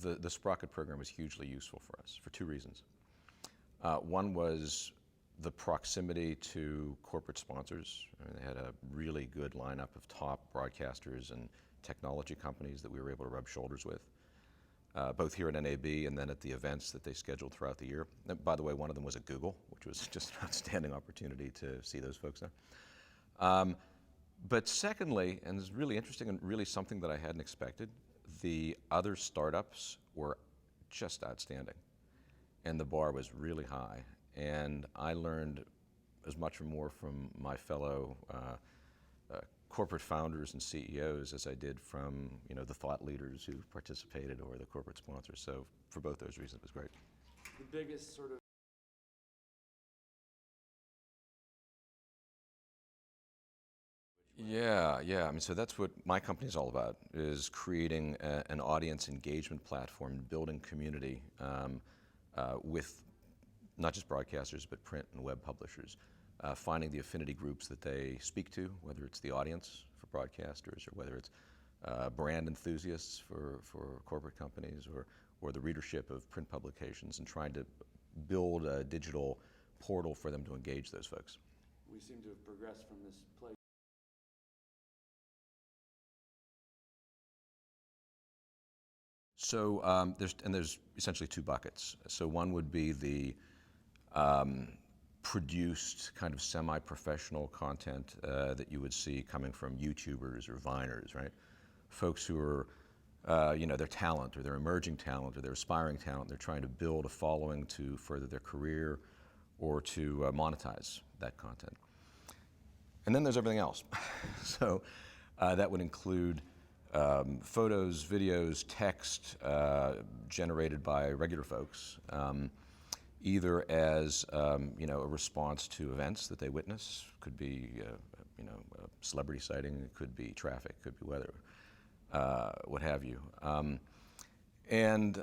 the Sprockit program was hugely useful for us for two reasons. One was the proximity to corporate sponsors. I mean, they had a really good lineup of top broadcasters and technology companies that we were able to rub shoulders with, both here at NAB and then at the events that they scheduled throughout the year. And by the way, one of them was at Google, which was just an outstanding opportunity to see those folks there. But secondly, and it's really interesting and really something that I hadn't expected, the other startups were just outstanding. And the bar was really high. And I learned as much or more from my fellow corporate founders and CEOs as I did from the thought leaders who participated or the corporate sponsors. So for both those reasons, it was great. The biggest sort of Yeah. I mean, so that's what my company is all about, is creating an audience engagement platform, building community with not just broadcasters, but print and web publishers, finding the affinity groups that they speak to, whether it's the audience for broadcasters or whether it's brand enthusiasts for corporate companies or the readership of print publications, and trying to build a digital portal for them to engage those folks. we seem to have progressed from this place. So there's essentially two buckets. So one would be the produced kind of semi-professional content that you would see coming from YouTubers or Viners, right? Folks who are, their talent or their emerging talent or their aspiring talent, they're trying to build a following to further their career or to monetize that content. And then there's everything else. So that would include photos, videos, text generated by regular folks, either as a response to events that they witness. Could be a celebrity sighting, it could be traffic, could be weather, what have you. And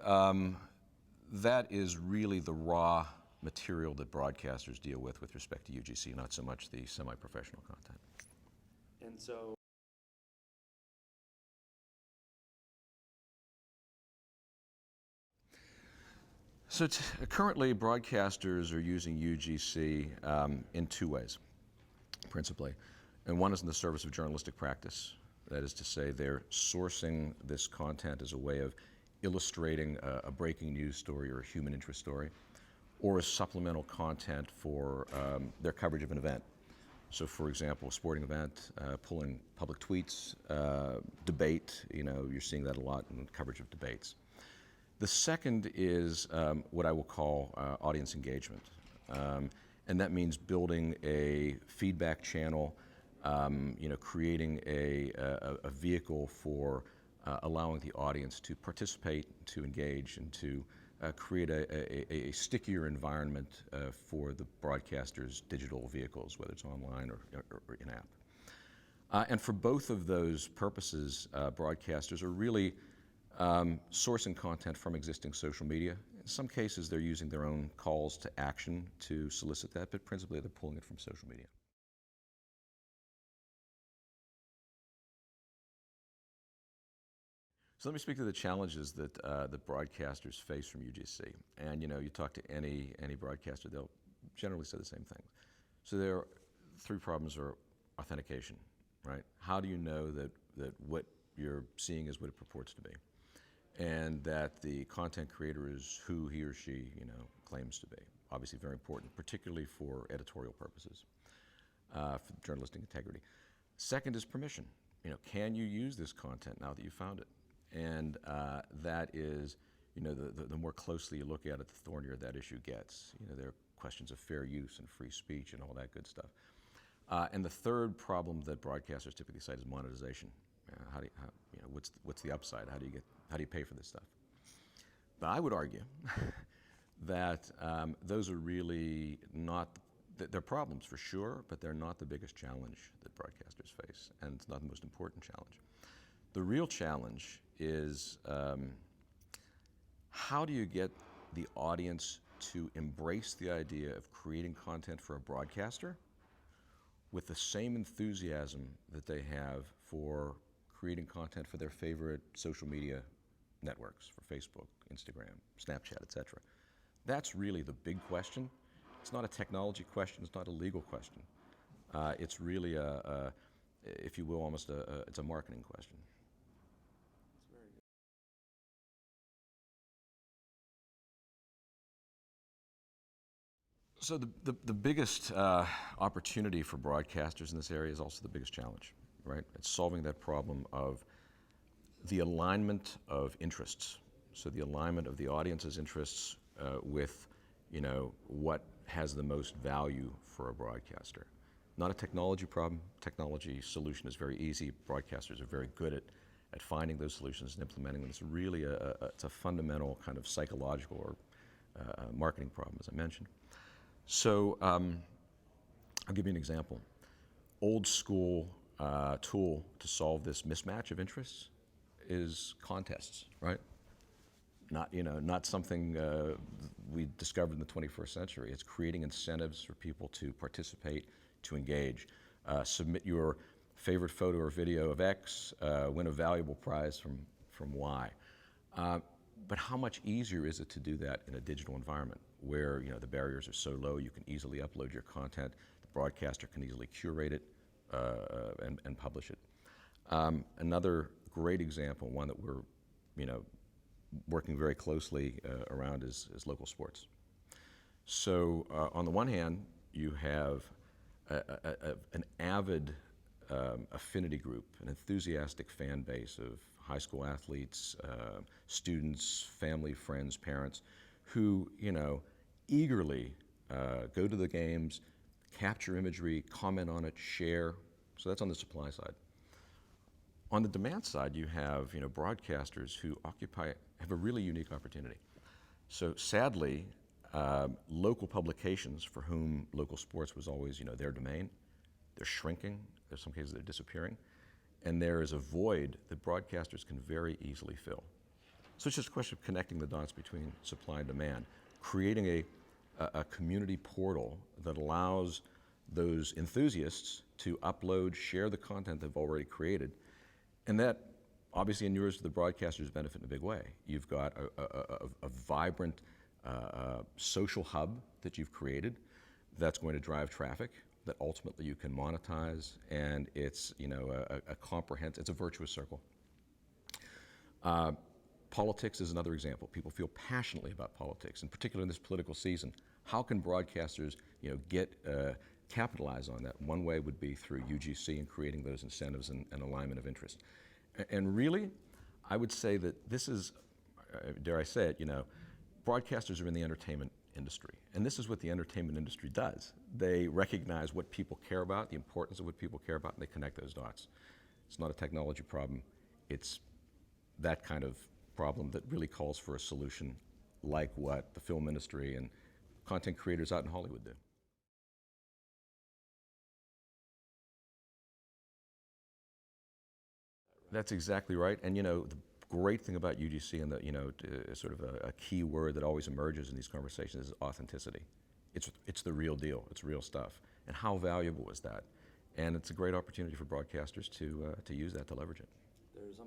that is really the raw material that broadcasters deal with respect to UGC, not so much the semi-professional content. And so So currently, broadcasters are using UGC in two ways, principally. And one is in the service of journalistic practice. That is to say, they're sourcing this content as a way of illustrating a breaking news story or a human interest story, or as supplemental content for their coverage of an event. So for example, a sporting event, pulling public tweets, debate, you're seeing that a lot in coverage of debates. The second is what I will call audience engagement. And that means building a feedback channel, creating a vehicle for allowing the audience to participate, to engage, and to create a stickier environment for the broadcasters' digital vehicles, whether it's online or in-app. And for both of those purposes, broadcasters are really sourcing content from existing social media. In some cases, they're using their own calls to action to solicit that, but principally they're pulling it from social media. So let me speak to the challenges that broadcasters face from UGC. And you talk to any broadcaster, they'll generally say the same thing. So there are three problems: are authentication, right? How do you know that what you're seeing is what it purports to be, and that the content creator is who he or she claims to be? Obviously very important, particularly for editorial purposes, for journalistic integrity. Second is permission. Can you use this content now that you found it? And that is, the more closely you look at it, the thornier that issue gets. There are questions of fair use and free speech and all that good stuff. And the third problem that broadcasters typically cite is monetization. What's the upside? How do you pay for this stuff? But I would argue that those are really not. They're problems for sure, but they're not the biggest challenge that broadcasters face, and it's not the most important challenge. The real challenge is how do you get the audience to embrace the idea of creating content for a broadcaster with the same enthusiasm that they have for creating content for their favorite social media networks, for Facebook, Instagram, Snapchat, etc. That's really the big question. It's not a technology question, it's not a legal question. It's really if you will, almost it's a marketing question. it's very good. So the biggest opportunity for broadcasters in this area is also the biggest challenge, right? It's solving that problem of the alignment of interests. So the alignment of the audience's interests with, what has the most value for a broadcaster. Not a technology problem. Technology solution is very easy. Broadcasters are very good at finding those solutions and implementing them. It's really it's a fundamental kind of psychological or marketing problem, as I mentioned. So I'll give you an example. Old school tool to solve this mismatch of interests is contests, right? Not something we discovered in the 21st century. It's creating incentives for people to participate, to engage. Submit your favorite photo or video of X, win a valuable prize from Y. But how much easier is it to do that in a digital environment where the barriers are so low, you can easily upload your content, the broadcaster can easily curate it and publish it. Another great example, one that we're working very closely around is local sports. So on the one hand, you have an avid affinity group, an enthusiastic fan base of high school athletes, students, family, friends, parents, who eagerly go to the games, capture imagery, comment on it, share. So that's on the supply side. On the demand side, you have broadcasters who have a really unique opportunity. So sadly, local publications for whom local sports was always their domain, they're shrinking. In some cases, they're disappearing, and there is a void that broadcasters can very easily fill. So it's just a question of connecting the dots between supply and demand, creating a community portal that allows those enthusiasts to upload, share the content they've already created, and that obviously inures to the broadcaster's benefit in a big way. You've got a vibrant social hub that you've created that's going to drive traffic that ultimately you can monetize, and it's a comprehensive, it's a virtuous circle. Politics is another example. People feel passionately about politics, in particular in this political season. How can broadcasters capitalize on that? One way would be through UGC and creating those incentives and alignment of interest. And really, I would say that this is, dare I say it, broadcasters are in the entertainment industry. And this is what the entertainment industry does. They recognize what people care about, the importance of what people care about, and they connect those dots. It's not a technology problem. It's that kind of problem that really calls for a solution like what the film industry and content creators out in Hollywood do. That's exactly right. And the great thing about UGC and the sort of a key word that always emerges in these conversations is authenticity. It's the real deal. It's real stuff. And how valuable is that? And it's a great opportunity for broadcasters to use that to leverage it. There's